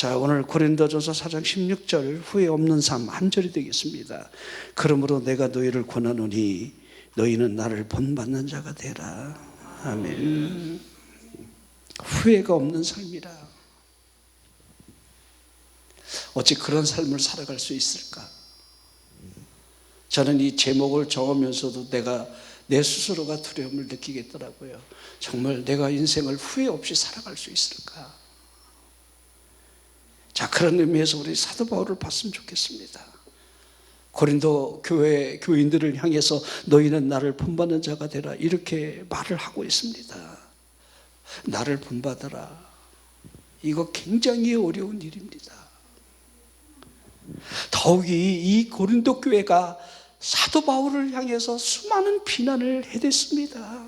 자, 오늘 고린도전서 4장 16절 후회 없는 삶 한 절이 되겠습니다. 그러므로 내가 너희를 권하노니 너희는 나를 본받는 자가 되라. 아멘. 후회가 없는 삶이라. 어찌 그런 삶을 살아갈 수 있을까? 저는 이 제목을 정하면서도 내가 내 스스로가 두려움을 느끼겠더라고요. 정말 내가 인생을 후회 없이 살아갈 수 있을까? 자, 그런 의미에서 우리 사도 바울을 봤으면 좋겠습니다. 고린도 교회 교인들을 향해서 너희는 나를 본받는 자가 되라 이렇게 말을 하고 있습니다. 나를 본받아라. 이거 굉장히 어려운 일입니다. 더욱이 이 고린도 교회가 사도 바울을 향해서 수많은 비난을 해댔습니다.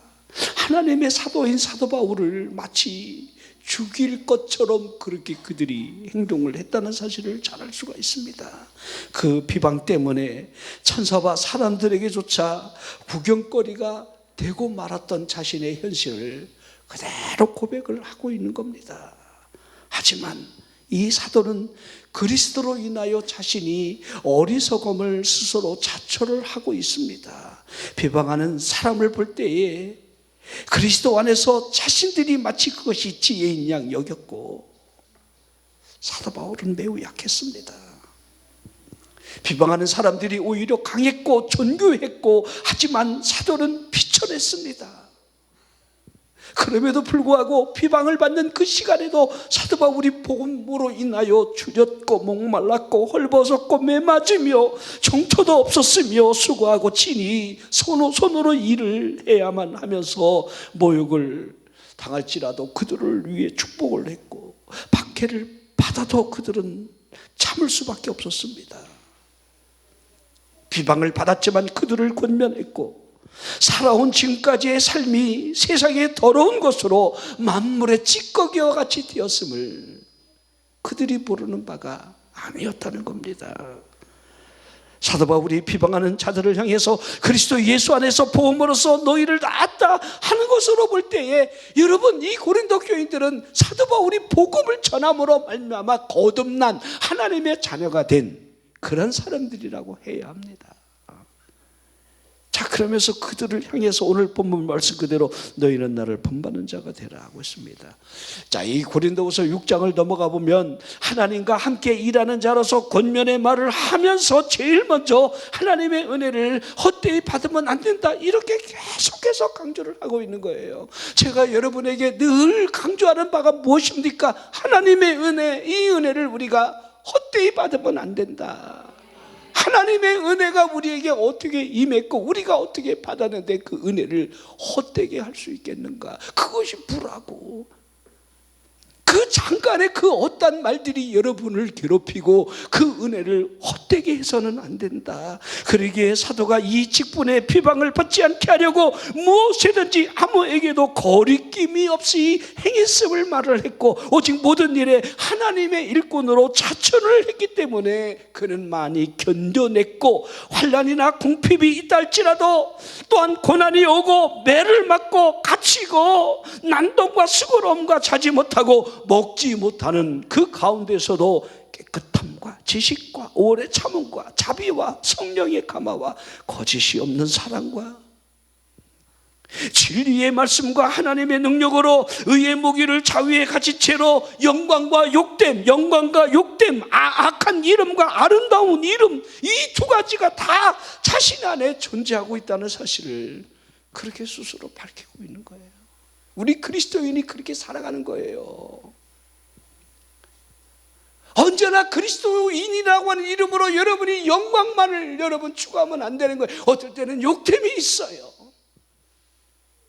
하나님의 사도인 사도 바울을 마치 죽일 것처럼 그렇게 그들이 행동을 했다는 사실을 잘 알 수가 있습니다. 그 비방 때문에 천사와 사람들에게조차 구경거리가 되고 말았던 자신의 현실을 그대로 고백을 하고 있는 겁니다. 하지만 이 사도는 그리스도로 인하여 자신이 어리석음을 스스로 자초를 하고 있습니다. 비방하는 사람을 볼 때에 그리스도 안에서 자신들이 마치 그것이 지혜인 양 여겼고, 사도 바울은 매우 약했습니다. 비방하는 사람들이 오히려 강했고 존귀했고, 하지만 사도는 비천했습니다. 그럼에도 불구하고 비방을 받는 그 시간에도 사도 바울이 복음으로 인하여 줄였고 목말랐고 헐벗었고 매맞으며 정처도 없었으며 수고하고 친히 손으로 일을 해야만 하면서 모욕을 당할지라도 그들을 위해 축복을 했고, 박해를 받아도 그들은 참을 수밖에 없었습니다. 비방을 받았지만 그들을 권면했고, 살아온 지금까지의 삶이 세상의 더러운 것으로 만물의 찌꺼기와 같이 되었음을 그들이 모르는 바가 아니었다는 겁니다. 사도 바울이 비방하는 자들을 향해서 그리스도 예수 안에서 복음으로써 너희를 낳았다 하는 것으로 볼 때에, 여러분, 이 고린도 교인들은 사도 바울이 복음을 전함으로 말미암아 거듭난 하나님의 자녀가 된 그런 사람들이라고 해야 합니다. 자, 그러면서 그들을 향해서 오늘 본문 말씀 그대로 너희는 나를 본받는 자가 되라 하고 있습니다. 자, 이 고린도후서 6장을 넘어가 보면 하나님과 함께 일하는 자로서 권면의 말을 하면서 제일 먼저 하나님의 은혜를 헛되이 받으면 안 된다, 이렇게 계속해서 강조를 하고 있는 거예요. 제가 여러분에게 늘 강조하는 바가 무엇입니까? 하나님의 은혜, 이 은혜를 우리가 헛되이 받으면 안 된다. 하나님의 은혜가 우리에게 어떻게 임했고 우리가 어떻게 받았는데 그 은혜를 헛되게 할 수 있겠는가? 그것이 불하고, 그 잠깐의 그 어떤 말들이 여러분을 괴롭히고 그 은혜를 헛되게 해서는 안 된다. 그러기에 사도가 이 직분의 비방을 받지 않게 하려고 무엇이든지 아무에게도 거리낌이 없이 행했음을 말을 했고, 오직 모든 일에 하나님의 일꾼으로 자천을 했기 때문에 그는 많이 견뎌냈고, 환난이나 궁핍이 있다 할지라도, 또한 고난이 오고 매를 맞고 갇히고 난동과 수고로움과 자지 못하고 먹지 못하는 그 가운데서도 깨끗함과 지식과 오래 참음과 자비와 성령의 감화와 거짓이 없는 사랑과 진리의 말씀과 하나님의 능력으로 의의 무기를 자위의 가지채로 영광과 욕됨, 악한 이름과 아름다운 이름, 이 두 가지가 다 자신 안에 존재하고 있다는 사실을 그렇게 스스로 밝히고 있는 거예요. 우리 그리스도인이 그렇게 살아가는 거예요. 언제나 그리스도인이라고 하는 이름으로 여러분이 영광만을 추구하면 안 되는 거예요. 어떨 때는 욕됨이 있어요.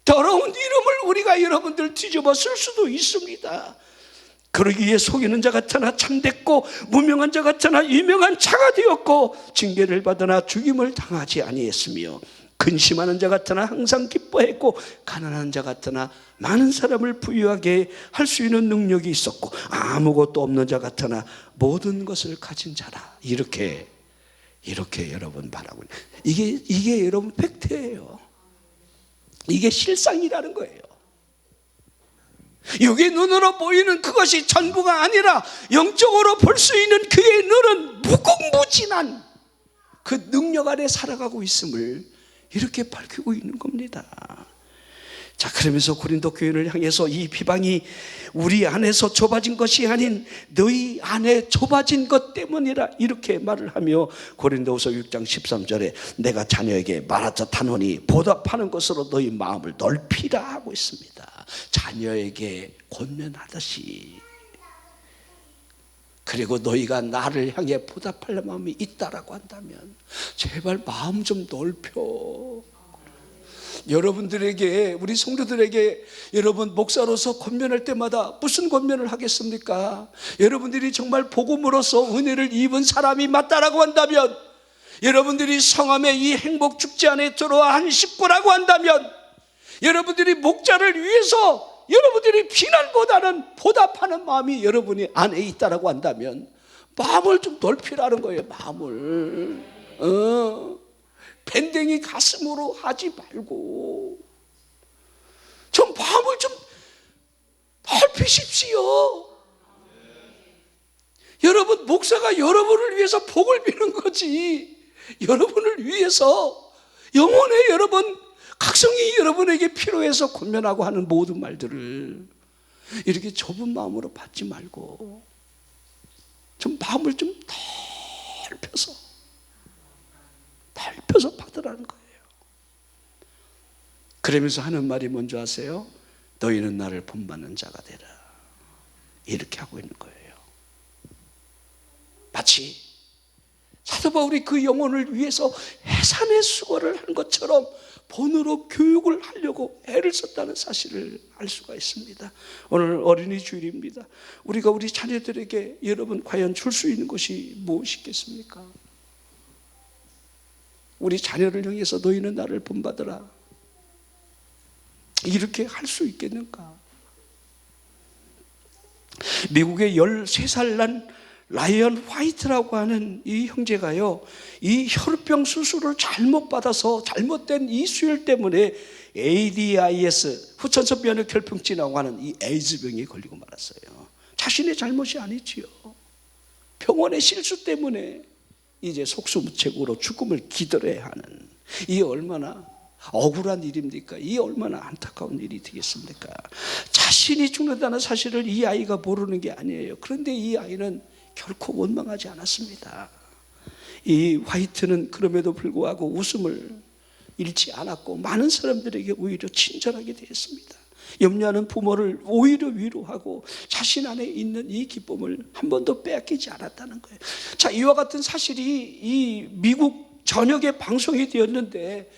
더러운 이름을 우리가 여러분들 뒤집어 쓸 수도 있습니다. 그러기에 속이는 자 같으나 참됐고, 무명한 자 같으나 유명한 자가 되었고, 징계를 받으나 죽임을 당하지 아니했으며, 근심하는 자 같으나 항상 기뻐했고, 가난한 자 같으나 많은 사람을 부유하게 할 수 있는 능력이 있었고, 아무것도 없는 자 같으나 모든 것을 가진 자라. 이렇게 여러분 말하고 있는, 이게 여러분 팩트예요. 이게 실상이라는 거예요. 여기 눈으로 보이는 그것이 전부가 아니라 영적으로 볼 수 있는 그의 눈은 무궁무진한 그 능력 아래 살아가고 있음을 이렇게 밝히고 있는 겁니다. 자, 그러면서 고린도 교회를 향해서 이 비방이 우리 안에서 좁아진 것이 아닌 너희 안에 좁아진 것 때문이라 이렇게 말을 하며 고린도후서 6장 13절에 내가 자녀에게 말하자 타노니 보답하는 것으로 너희 마음을 넓히라 하고 있습니다. 자녀에게 권면하듯이. 그리고 너희가 나를 향해 보답할 마음이 있다라고 한다면 제발 마음 좀 넓혀. 여러분들에게, 우리 성도들에게 여러분 목사로서 권면할 때마다 무슨 권면을 하겠습니까? 여러분들이 정말 복음으로서 은혜를 입은 사람이 맞다라고 한다면, 여러분들이 성함의 이 행복 축제 안에 들어와 한 식구라고 한다면, 여러분들이 목자를 위해서 여러분들이 비난보다는 보답하는 마음이 여러분이 안에 있다라고 한다면 마음을 좀 넓히라는 거예요. 마음을 밴댕이 가슴으로 하지 말고 좀 마음을 좀 넓히십시오. 여러분, 목사가 여러분을 위해서 복을 비는 거지, 여러분을 위해서 영혼의 여러분, 각성이 여러분에게 필요해서 권면하고 하는 모든 말들을 이렇게 좁은 마음으로 받지 말고 좀 마음을 좀 넓혀서 받으라는 거예요. 그러면서 하는 말이 뭔지 아세요? 너희는 나를 본받는 자가 되라. 이렇게 하고 있는 거예요. 마치 사도 바울이 그 영혼을 위해서 해산의 수고를 한 것처럼 본으로 교육을 하려고 애를 썼다는 사실을 알 수가 있습니다. 오늘 어린이 주일입니다. 우리가 우리 자녀들에게 여러분 과연 줄 수 있는 것이 무엇이겠습니까? 우리 자녀를 향해서 너희는 나를 본받으라, 이렇게 할 수 있겠는가? 미국의 13살 난 라이언 화이트라고 하는 이 형제가요, 이 혈우병 수술을 잘못 받아서 잘못된 이 수혈 때문에 AIDS, 후천성 면역 결핍증이라고 하는 이 에이즈병에 걸리고 말았어요. 자신의 잘못이 아니지요. 병원의 실수 때문에 이제 속수무책으로 죽음을 기다려야 하는, 이 얼마나 억울한 일입니까? 이 얼마나 안타까운 일이 되겠습니까? 자신이 죽는다는 사실을 이 아이가 모르는 게 아니에요. 그런데 이 아이는 결코 원망하지 않았습니다. 이 화이트는 그럼에도 불구하고 웃음을 잃지 않았고 많은 사람들에게 오히려 친절하게 되었습니다. 염려하는 부모를 오히려 위로하고 자신 안에 있는 이 기쁨을 한 번도 빼앗기지 않았다는 거예요. 자, 이와 같은 사실이 이 미국 전역에 방송이 되었는데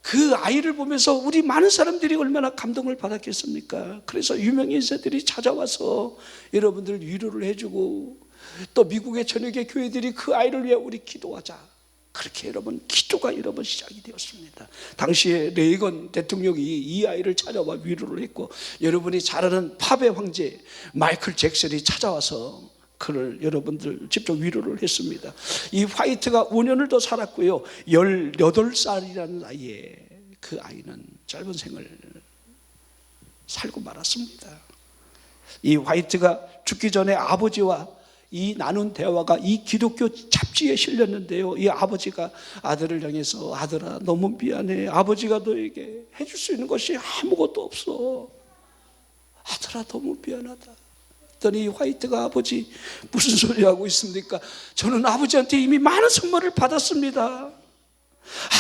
그 아이를 보면서 우리 많은 사람들이 얼마나 감동을 받았겠습니까? 그래서 유명 인사들이 찾아와서 여러분들 위로를 해주고, 또 미국의 전역의 교회들이 그 아이를 위해 우리 기도하자, 그렇게 여러분 기도가 여러분 시작이 되었습니다. 당시에 레이건 대통령이 이 아이를 찾아와 위로를 했고, 여러분이 잘 아는 팝의 황제 마이클 잭슨이 찾아와서 그를 여러분들 직접 위로를 했습니다. 이 화이트가 5년을 더 살았고요, 18살이라는 나이에 그 아이는 짧은 생을 살고 말았습니다. 이 화이트가 죽기 전에 아버지와 이 나눈 대화가 이 기독교 잡지에 실렸는데요, 이 아버지가 아들을 향해서 아들아 너무 미안해, 아버지가 너에게 해줄 수 있는 것이 아무것도 없어, 아들아 너무 미안하다 했더니 화이트가 아버지 무슨 소리 하고 있습니까? 저는 아버지한테 이미 많은 선물을 받았습니다.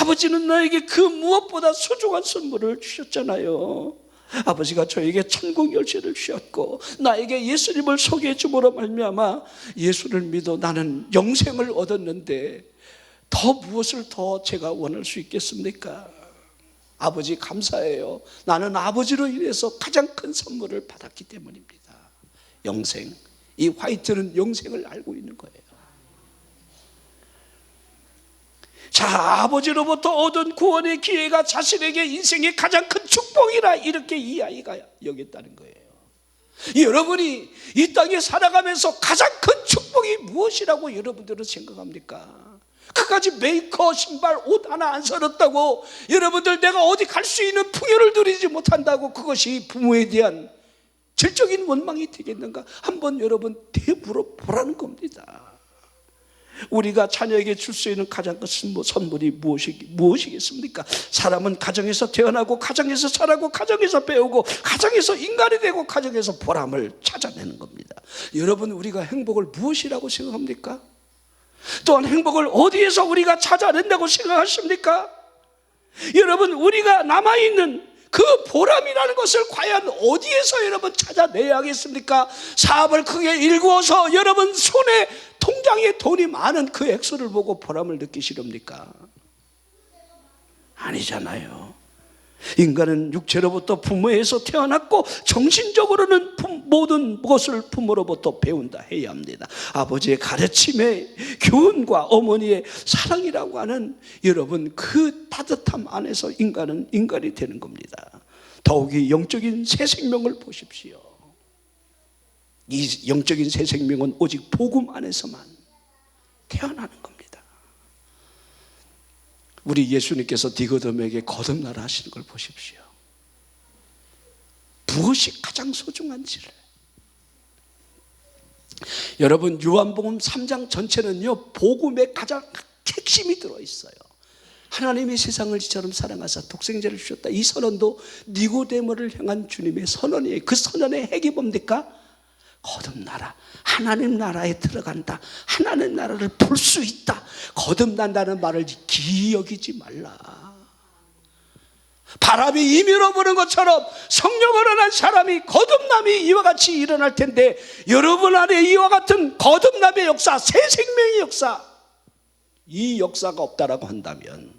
아버지는 나에게 그 무엇보다 소중한 선물을 주셨잖아요. 아버지가 저에게 천국 열쇠를 주셨고 나에게 예수님을 소개해 줌으로 말미암아 예수를 믿어 나는 영생을 얻었는데 더 무엇을 더 제가 원할 수 있겠습니까? 아버지 감사해요. 나는 아버지로 인해서 가장 큰 선물을 받았기 때문입니다. 영생. 이 화이트는 영생을 알고 있는 거예요. 자, 아버지로부터 얻은 구원의 기회가 자신에게 인생의 가장 큰 축복이라 이렇게 이 아이가 여겼다는 거예요. 여러분이 이 땅에 살아가면서 가장 큰 축복이 무엇이라고 여러분들은 생각합니까? 그까지 메이커, 신발, 옷 하나 안 사렸다고 여러분들 내가 어디 갈 수 있는 풍요를 누리지 못한다고 그것이 부모에 대한 질적인 원망이 되겠는가? 한번 여러분 되물어 보라는 겁니다. 우리가 자녀에게 줄 수 있는 가장 큰 선물이 무엇이겠습니까? 사람은 가정에서 태어나고 가정에서 자라고 가정에서 배우고 가정에서 인간이 되고 가정에서 보람을 찾아내는 겁니다. 여러분, 우리가 행복을 무엇이라고 생각합니까? 또한 행복을 어디에서 우리가 찾아낸다고 생각하십니까? 여러분, 우리가 남아있는 그 보람이라는 것을 과연 어디에서 여러분 찾아내야 하겠습니까? 사업을 크게 일구어서 여러분 손에 통장에 돈이 많은 그 액수를 보고 보람을 느끼시렵니까? 아니잖아요. 인간은 육체로부터 부모에서 태어났고 정신적으로는 모든 것을 부모로부터 배운다 해야 합니다. 아버지의 가르침의 교훈과 어머니의 사랑이라고 하는 여러분 그 따뜻함 안에서 인간은 인간이 되는 겁니다. 더욱이 영적인 새 생명을 보십시오. 이 영적인 새 생명은 오직 복음 안에서만 태어나는 겁니다. 우리 예수님께서 니고데모에게 거듭나라 하시는 걸 보십시오. 무엇이 가장 소중한지를. 여러분, 요한복음 3장 전체는요 복음의 가장 핵심이 들어있어요. 하나님이 세상을 이처럼 사랑하사 독생자를 주셨다. 이 선언도 니고데모를 향한 주님의 선언이에요. 그 선언의 핵이 뭡니까? 거듭나라. 하나님 나라에 들어간다. 하나님 나라를 볼 수 있다. 거듭난다는 말을 기이 여기지 말라. 바람이 임의로 부는 것처럼 성령으로 난 사람이 거듭남이 이와 같이 일어날 텐데, 여러분 안에 이와 같은 거듭남의 역사, 새 생명의 역사, 이 역사가 없다라고 한다면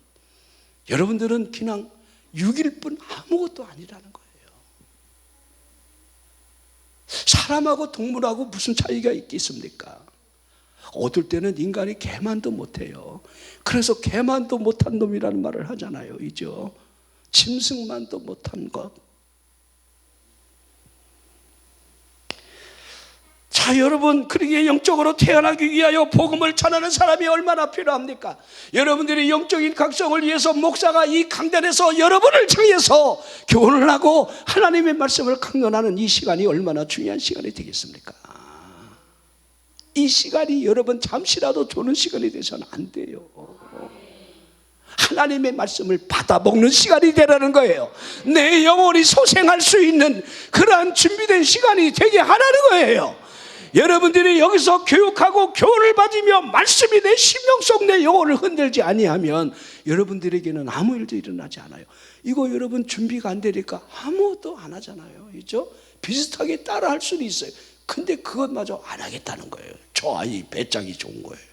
여러분들은 그냥 6일 뿐 아무것도 아니라는 거예요. 사람하고 동물하고 무슨 차이가 있겠습니까? 어떨 때는 인간이 개만도 못해요. 그래서 개만도 못한 놈이라는 말을 하잖아요. 이죠? 짐승만도 못한 것. 자, 여러분, 그러기에 영적으로 태어나기 위하여 복음을 전하는 사람이 얼마나 필요합니까? 여러분들이 영적인 각성을 위해서 목사가 이 강단에서 여러분을 향해서 교훈을 하고 하나님의 말씀을 강론하는 이 시간이 얼마나 중요한 시간이 되겠습니까? 이 시간이 여러분 잠시라도 도는 시간이 돼서는 안 돼요. 하나님의 말씀을 받아먹는 시간이 되라는 거예요. 내 영혼이 소생할 수 있는 그러한 준비된 시간이 되게 하라는 거예요. 여러분들이 여기서 교육하고 교훈을 받으며 말씀이 내 심령 속 내 영혼을 흔들지 아니하면 여러분들에게는 아무 일도 일어나지 않아요. 이거 여러분 준비가 안 되니까 아무것도 안 하잖아요. 그렇죠? 비슷하게 따라 할 수는 있어요. 근데 그것마저 안 하겠다는 거예요. 저 아이 배짱이 좋은 거예요.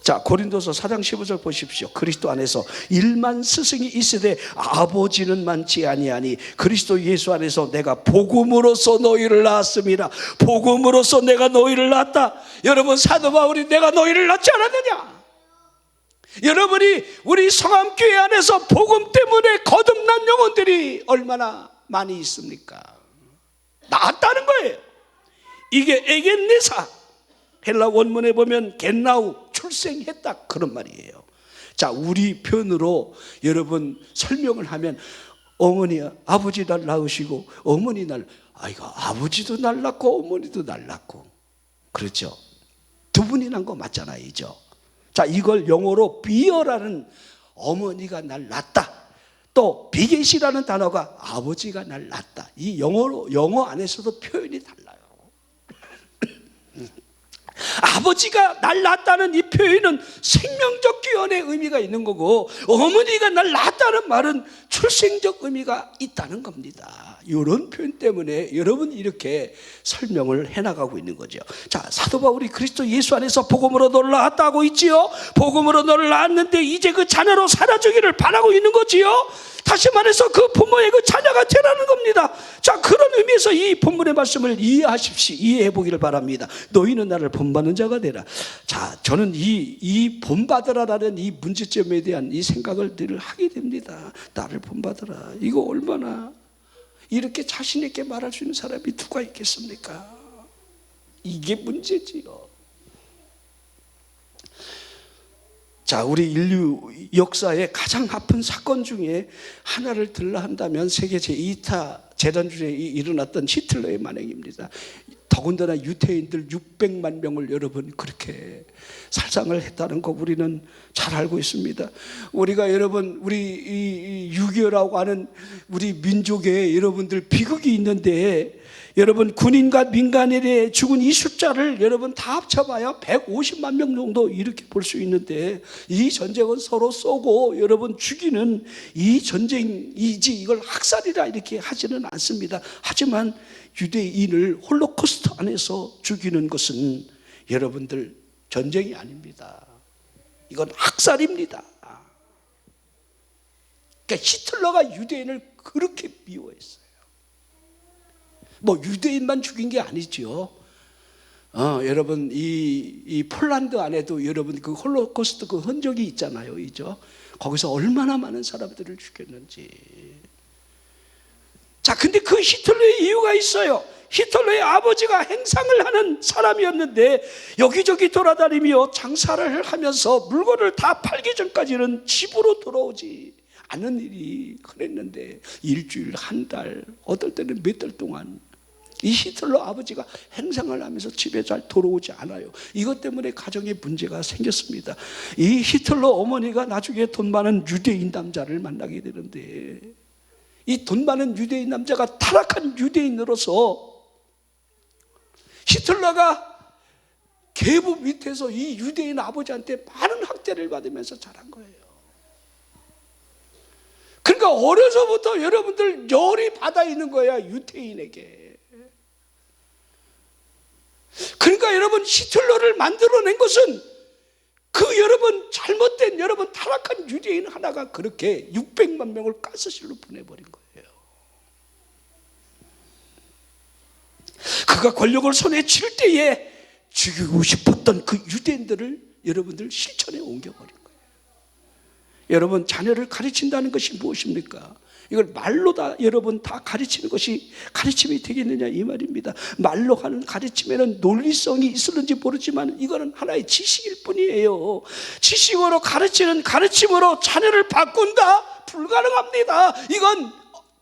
자, 고린도서 4장 15절 보십시오. 그리스도 안에서 1만 스승이 있으되 아버지는 많지 아니하니 그리스도 예수 안에서 내가 복음으로써 너희를 낳았습니다. 복음으로써 내가 너희를 낳았다. 여러분, 사도 바울이 내가 너희를 낳지 않았느냐? 여러분이 우리 성암교회 안에서 복음 때문에 거듭난 영혼들이 얼마나 많이 있습니까? 낳았다는 거예요. 이게 에겐네사, 헬라 원문에 보면 겟나우, 출생했다, 그런 말이에요. 자, 우리 표현으로 여러분 설명을 하면 어머니야, 아버지 날 낳으시고 어머니 날, 이거 아버지도 날 낳고 어머니도 날 낳고, 그렇죠? 두 분이 난 거 맞잖아요, 이죠? 자, 이걸 영어로 비어라는 어머니가 날 낳았다. 또 비게시라는 단어가 아버지가 날 낳았다. 이 영어 안에서도 표현이 달라요. 아버지가 날 낳았다는 이 표현은 생명적 기원의 의미가 있는 거고, 어머니가 날 낳았다는 말은 출생적 의미가 있다는 겁니다. 이런 표현 때문에 여러분이 이렇게 설명을 해나가고 있는 거죠. 자, 사도 바울이 그리스도 예수 안에서 복음으로 너를 낳았다고 있지요. 복음으로 너를 낳았는데 이제 그 자녀로 살아주기를 바라고 있는 거지요. 다시 말해서 그 부모의 그 자녀가 되라는 겁니다. 자, 그런 의미에서 이 본문의 말씀을 이해하십시오. 이해해 보기를 바랍니다. 너희는 나를 본받는 자가 되라. 자, 저는 이 본받으라라는 이 문제점에 대한 이 생각을 늘 하게 됩니다. 나를 본받으라. 이거 얼마나 이렇게 자신 있게 말할 수 있는 사람이 누가 있겠습니까? 이게 문제지요. 자, 우리 인류 역사의 가장 아픈 사건 중에 하나를 들라 한다면 세계 제2차 재단주에 일어났던 히틀러의 만행입니다. 더군다나 유태인들 600만 명을 여러분 그렇게 살상을 했다는 거 우리는 잘 알고 있습니다. 우리가 여러분 우리 6.25라고 하는 우리 민족에 여러분들 비극이 있는데 여러분 군인과 민간인의 죽은 이 숫자를 여러분 다 합쳐봐야 150만 명 정도 이렇게 볼 수 있는데 이 전쟁은 서로 쏘고 여러분 죽이는 이 전쟁이지 이걸 학살이라 이렇게 하지는 않습니다. 하지만 유대인을 홀로코스트 안에서 죽이는 것은 여러분들 전쟁이 아닙니다. 이건 학살입니다. 그러니까 히틀러가 유대인을 그렇게 미워했어요. 뭐 유대인만 죽인 게 아니죠. 여러분 이 폴란드 안에도 여러분 그 홀로코스트 그 흔적이 있잖아요, 이죠? 거기서 얼마나 많은 사람들을 죽였는지. 자, 근데 그 히틀러의 이유가 있어요. 히틀러의 아버지가 행상을 하는 사람이었는데 여기저기 돌아다니며 장사를 하면서 물건을 다 팔기 전까지는 집으로 돌아오지 않는 일이 그랬는데 일주일, 한 달, 어떨 때는 몇 달 동안 이 히틀러 아버지가 행상을 하면서 집에 잘 돌아오지 않아요. 이것 때문에 가정에 문제가 생겼습니다. 이 히틀러 어머니가 나중에 돈 많은 유대인 남자를 만나게 되는데 이 돈 많은 유대인 남자가 타락한 유대인으로서 히틀러가 계부 밑에서 이 유대인 아버지한테 많은 학대를 받으면서 자란 거예요. 그러니까 어려서부터 여러분들 열이 받아 있는 거야, 유대인에게. 그러니까 여러분 히틀러를 만들어낸 것은 그 여러분 잘못된 여러분 타락한 유대인 하나가 그렇게 600만 명을 가스실로 보내버린 거예요. 그가 권력을 손에 쥘 때에 죽이고 싶었던 그 유대인들을 여러분들 실천에 옮겨버린 거예요. 여러분 자녀를 가르친다는 것이 무엇입니까? 이걸 말로 다 여러분 다 가르치는 것이 가르침이 되겠느냐 이 말입니다. 말로 하는 가르침에는 논리성이 있을는지 모르지만 이거는 하나의 지식일 뿐이에요. 지식으로 가르치는 가르침으로 자녀를 바꾼다? 불가능합니다. 이건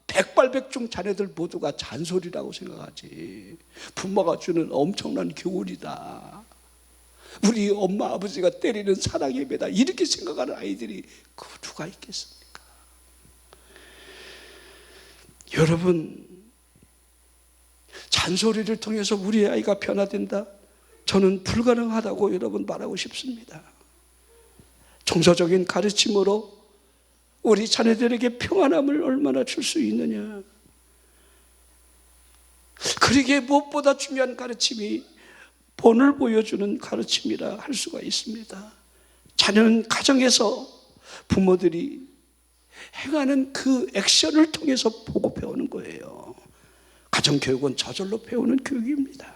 백발백중 자녀들 모두가 잔소리라고 생각하지. 부모가 주는 엄청난 교훈이다. 우리 엄마 아버지가 때리는 사랑의 배다 이렇게 생각하는 아이들이 그 누가 있겠습니까? 여러분 잔소리를 통해서 우리 아이가 변화된다? 저는 불가능하다고 여러분 말하고 싶습니다. 정서적인 가르침으로 우리 자녀들에게 평안함을 얼마나 줄 수 있느냐. 그러기에 무엇보다 중요한 가르침이 본을 보여주는 가르침이라 할 수가 있습니다. 자녀는 가정에서 부모들이 행하는 그 액션을 통해서 보고 배우는 거예요. 가정교육은 저절로 배우는 교육입니다.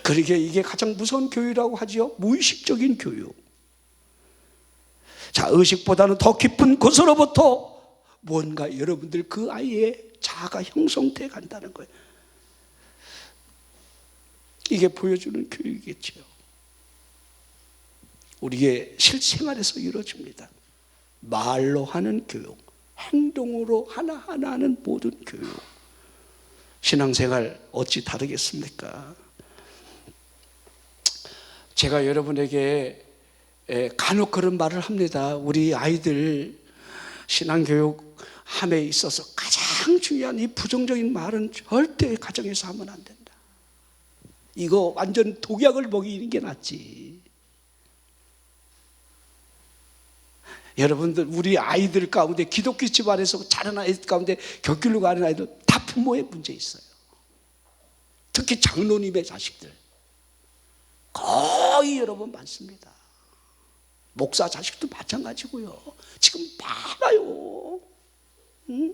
그러기에 이게 가장 무서운 교육이라고 하지요. 무의식적인 교육. 자, 의식보다는 더 깊은 곳으로부터 뭔가 여러분들 그 아이의 자아가 형성돼 간다는 거예요. 이게 보여주는 교육이겠죠. 우리의 실생활에서 이루어집니다. 말로 하는 교육, 행동으로 하나하나 하는 모든 교육. 신앙생활 어찌 다르겠습니까? 제가 여러분에게 간혹 그런 말을 합니다. 우리 아이들 신앙교육 함에 있어서 가장 중요한 이 부정적인 말은 절대 가정에서 하면 안 된다. 이거 완전 독약을 먹이는 게 낫지. 여러분들 우리 아이들 가운데 기독교 집안에서 자란 아이들 가운데 격길로 가는 아이들 다 부모의 문제 있어요. 특히 장로님의 자식들 거의 여러분 많습니다. 목사 자식도 마찬가지고요. 지금 많아요. 응?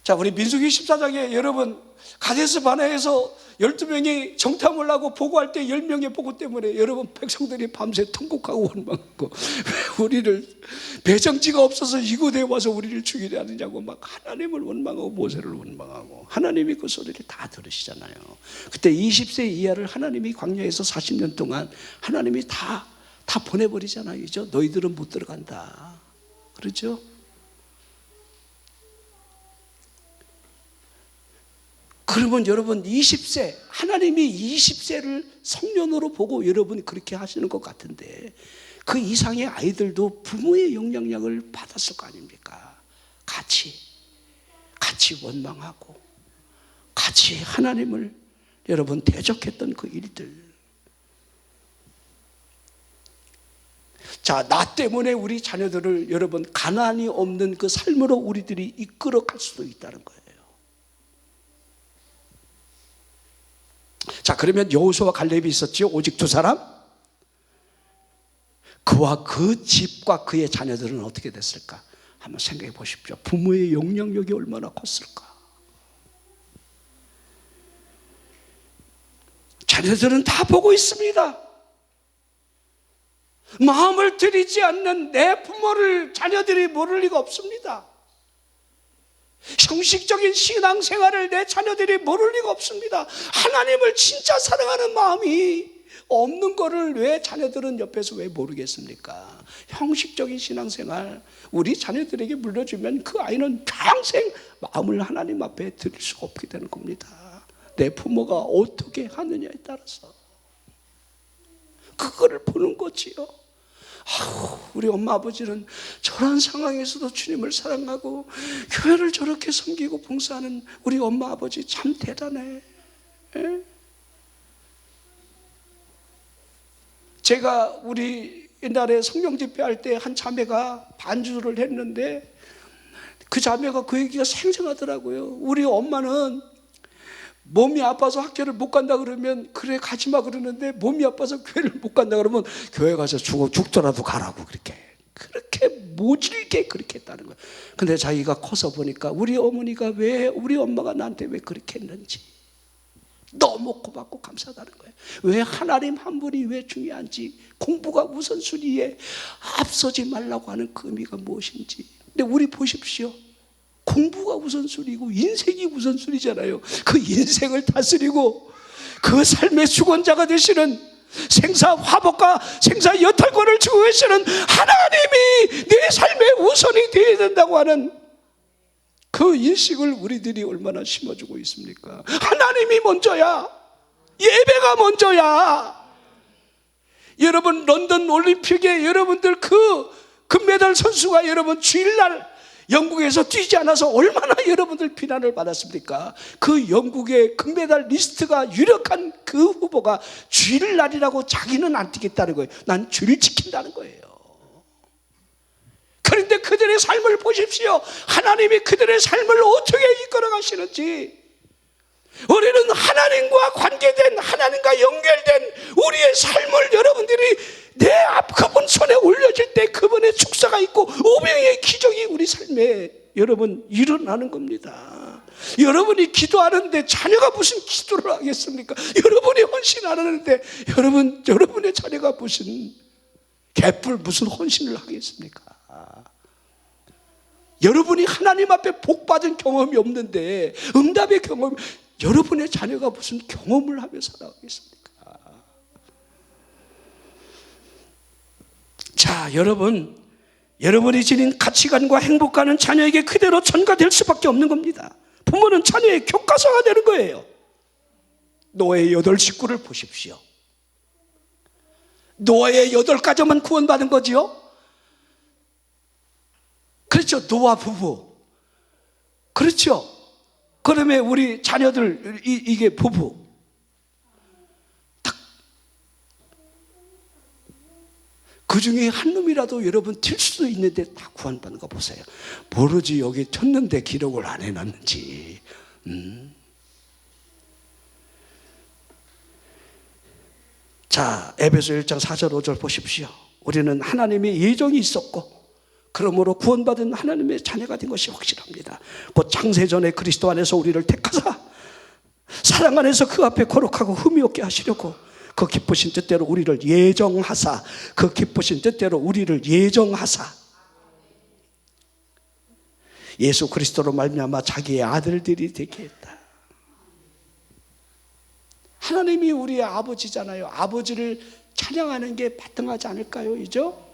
자, 우리 민수기 14장에 여러분 가데스 바네에서 12명이 정탐을 하고 보고할 때 10명의 보고 때문에 여러분 백성들이 밤새 통곡하고 원망하고 왜 우리를 배정지가 없어서 이곳에 와서 우리를 죽이려 하느냐고 막 하나님을 원망하고 모세를 원망하고 하나님이 그 소리를 다 들으시잖아요. 그때 20세 이하를 하나님이 광야에서 40년 동안 하나님이 다 보내버리잖아요. 그죠? 너희들은 못 들어간다. 그렇죠? 그러면 여러분 20세, 하나님이 20세를 성년으로 보고 여러분이 그렇게 하시는 것 같은데 그 이상의 아이들도 부모의 영향력을 받았을 거 아닙니까? 같이 원망하고 같이 하나님을 여러분 대적했던 그 일들. 자, 나 때문에 우리 자녀들을 여러분 가난이 없는 그 삶으로 우리들이 이끌어갈 수도 있다는 거예요. 자, 그러면 여호수아와 갈렙이 있었죠. 오직 두 사람. 그와 그 집과 그의 자녀들은 어떻게 됐을까? 한번 생각해 보십시오. 부모의 영향력이 얼마나 컸을까? 자녀들은 다 보고 있습니다. 마음을 들이지 않는 내 부모를 자녀들이 모를 리가 없습니다. 형식적인 신앙생활을 내 자녀들이 모를 리가 없습니다. 하나님을 진짜 사랑하는 마음이 없는 거를 왜 자녀들은 옆에서 왜 모르겠습니까? 형식적인 신앙생활 우리 자녀들에게 물려주면 그 아이는 평생 마음을 하나님 앞에 드릴 수가 없게 되는 겁니다. 내 부모가 어떻게 하느냐에 따라서 그거를 보는 거지요. 우리 엄마 아버지는 저런 상황에서도 주님을 사랑하고 교회를 저렇게 섬기고 봉사하는 우리 엄마 아버지 참 대단해. 에? 제가 우리 옛날에 성령 집회할 때 한 자매가 반주를 했는데 그 자매가 그 얘기가 생생하더라고요. 우리 엄마는 몸이 아파서 학교를 못 간다 그러면 그래 가지마 그러는데 몸이 아파서 교회를 못 간다 그러면 교회 가서 죽더라도 가라고 그렇게 모질게 그렇게 했다는 거예요. 근데 자기가 커서 보니까 우리 어머니가 왜 우리 엄마가 나한테 왜 그렇게 했는지 너무 고맙고 감사하다는 거예요. 왜 하나님 한 분이 왜 중요한지, 공부가 우선순위에 앞서지 말라고 하는 그 의미가 무엇인지. 근데 우리 보십시오. 공부가 우선순위고 인생이 우선순위잖아요. 그 인생을 다스리고 그 삶의 주권자가 되시는 생사 화복과 생사 여탈권을 주고 계시는 하나님이 내 삶의 우선이 되어야 된다고 하는 그 인식을 우리들이 얼마나 심어주고 있습니까? 하나님이 먼저야. 예배가 먼저야. 여러분 런던 올림픽에 여러분들 그 금메달 선수가 여러분 주일날 영국에서 뛰지 않아서 얼마나 여러분들 비난을 받았습니까? 그 영국의 금메달 리스트가 유력한 그 후보가 주일날이라고 자기는 안 뛰겠다는 거예요. 난 주일 지킨다는 거예요. 그런데 그들의 삶을 보십시오. 하나님이 그들의 삶을 어떻게 이끌어 가시는지. 우리는 하나님과 관계된, 하나님과 연결된 우리의 삶을 여러분들이 내 앞 그분 손에 올려질 때 그분의 축사가 있고 오병이의 기적이 우리 삶에 여러분 일어나는 겁니다. 여러분이 기도하는데 자녀가 무슨 기도를 하겠습니까? 여러분이 헌신 안 하는데 여러분의 자녀가 무슨 개뿔 무슨 헌신을 하겠습니까? 여러분이 하나님 앞에 복 받은 경험이 없는데 응답의 경험, 여러분의 자녀가 무슨 경험을 하며 살아가겠습니까? 자, 여러분이 지닌 가치관과 행복관은 자녀에게 그대로 전가될 수밖에 없는 겁니다. 부모는 자녀의 교과서가 되는 거예요. 노아의 8식구를 보십시오. 노아의 8가정만 구원받은 거지요. 그렇죠. 노아 부부. 그렇죠. 그러면 우리 자녀들 이게 부부 딱 그 중에 한 놈이라도 여러분 튈 수도 있는데 다 구원받는 거 보세요. 모르지 여기 텄는데 기록을 안 해놨는지. 자, 에베소 1장 4절 5절 보십시오. 우리는 하나님의 예정이 있었고 그러므로 구원받은 하나님의 자녀가 된 것이 확실합니다. 곧 창세전에 그리스도 안에서 우리를 택하사 사랑 안에서 그 앞에 거룩하고 흠이 없게 하시려고 그 기쁘신 뜻대로 우리를 예정하사, 그 기쁘신 뜻대로 우리를 예정하사 예수 그리스도로 말미암아 자기의 아들들이 되게 했다. 하나님이 우리의 아버지잖아요. 아버지를 찬양하는 게 바탕하지 않을까요? 이죠?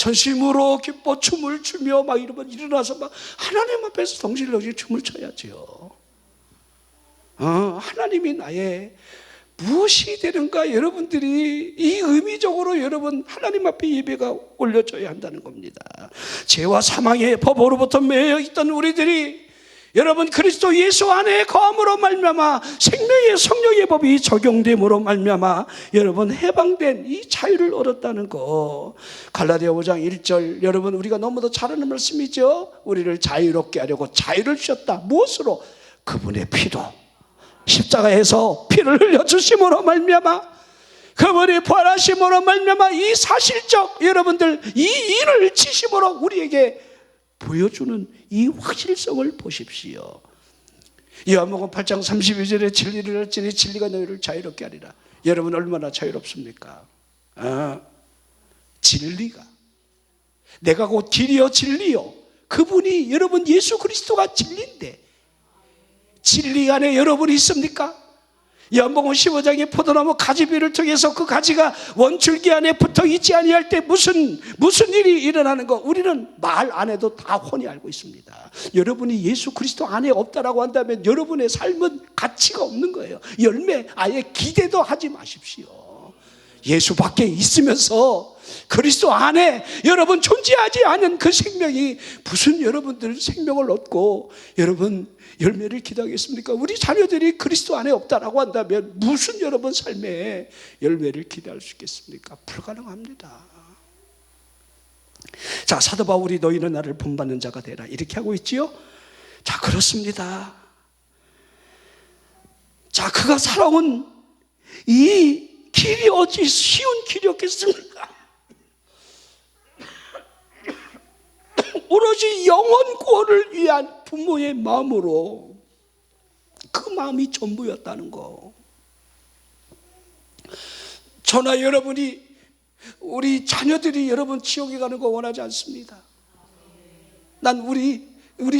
전심으로 기뻐 춤을 추며 막 이러면 일어나서 막 하나님 앞에서 덩실덩실 춤을 춰야지요. 하나님이 나의 무엇이 되는가, 여러분들이 이 의미적으로 여러분 하나님 앞에 예배가 올려져야 한다는 겁니다. 죄와 사망의 법으로부터 매여 있던 우리들이 여러분 그리스도 예수 안에 거함으로 말미암아 생명의 성령의 법이 적용됨으로 말미암아 여러분 해방된 이 자유를 얻었다는 거. 갈라디아 5장 1절, 여러분 우리가 너무도 잘 아는 말씀이죠. 우리를 자유롭게 하려고 자유를 주셨다. 무엇으로? 그분의 피로, 십자가에서 피를 흘려주심으로 말미암아, 그분이 부활하심으로 말미암아 이 사실적 여러분들 이 일을 지심으로 우리에게 보여주는 이 확실성을 보십시오. 요한복음 8장 32절에 진리를 알지니 진리가 너희를 자유롭게 하리라. 여러분 얼마나 자유롭습니까? 진리가, 내가 곧 길이요 진리요, 그분이 여러분 예수 그리스도가 진리인데 진리 안에 여러분이 있습니까? 요한복음 15장의 포도나무 가지비를 통해서 그 가지가 원줄기 안에 붙어 있지 아니할 때 무슨 일이 일어나는 거 우리는 말 안 해도 다 훤히 알고 있습니다. 여러분이 예수 그리스도 안에 없다라고 한다면 여러분의 삶은 가치가 없는 거예요. 열매 아예 기대도 하지 마십시오. 예수 밖에 있으면서 그리스도 안에 여러분 존재하지 않은 그 생명이 무슨 여러분들 생명을 얻고 여러분 열매를 기대하겠습니까? 우리 자녀들이 그리스도 안에 없다라고 한다면 무슨 여러분 삶에 열매를 기대할 수 있겠습니까? 불가능합니다. 자, 사도 바울이 너희는 나를 본받는 자가 되라 이렇게 하고 있지요. 자, 그렇습니다. 자, 그가 살아온 이 길이 어찌 쉬운 길이었겠습니까? 오로지 영혼 구원을 위한 부모의 마음으로, 그 마음이 전부였다는 거. 저나 여러분이, 우리 자녀들이 여러분 지옥에 가는 거 원하지 않습니다. 난 우리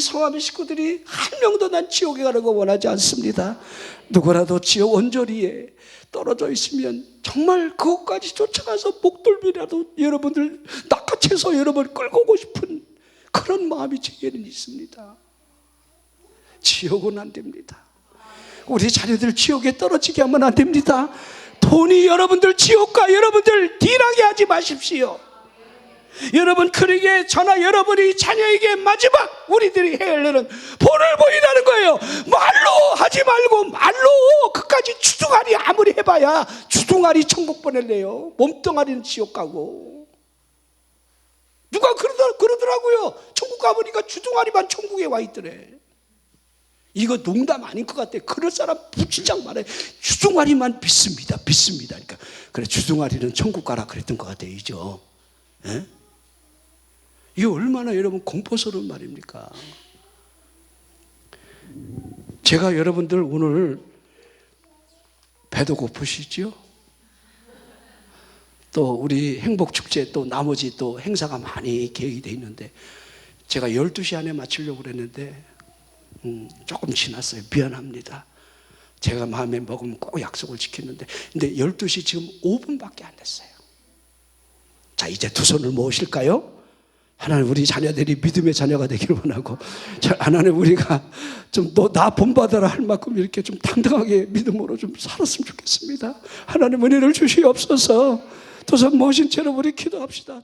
성함의 식구들이 한 명도 난 지옥에 가는 거 원하지 않습니다. 누구라도 지옥 언저리에 떨어져 있으면 정말 그것까지 쫓아가서 목돌비라도 여러분들 낚아채서 여러분 끌고 오고 싶은 그런 마음이 제게는 있습니다. 지옥은 안 됩니다. 우리 자녀들 지옥에 떨어지게 하면 안 됩니다. 돈이 여러분들 지옥과 여러분들 딜하게 하지 마십시오. 여러분, 그러기에 저나 여러분이 자녀에게 마지막 우리들이 해야 할 일은 본을 보이라는 거예요. 말로 하지 말고 말로 그까지 주둥아리 아무리 해봐야 주둥아리 천국 보낼래요. 몸뚱아리는 지옥 가고. 누가 그러더라고요. 천국 가보니까 주둥아리만 천국에 와 있더래. 이거 농담 아닌 것 같아. 그럴 사람 부친장 말해. 주둥아리만 믿습니다. 그러니까 그래, 주둥아리는 천국 가라 그랬던 것 같아요. 이죠. 예? 이게 얼마나 여러분 공포스러운 말입니까? 제가 여러분들 오늘 배도 고프시죠? 또 우리 행복축제 또 나머지 또 행사가 많이 계획이 돼 있는데 제가 12시 안에 마치려고 그랬는데 조금 지났어요. 미안합니다. 제가 마음에 먹으면 꼭 약속을 지켰는데 근데 12시 지금 5분밖에 안 됐어요. 자, 이제 두 손을 모으실까요? 하나님, 우리 자녀들이 믿음의 자녀가 되기를 원하고, 하나님, 우리가 좀 너 나 본받아라 할 만큼 이렇게 좀 당당하게 믿음으로 좀 살았으면 좋겠습니다. 하나님, 은혜를 주시옵소서. 두 손 모신 채로 우리 기도합시다.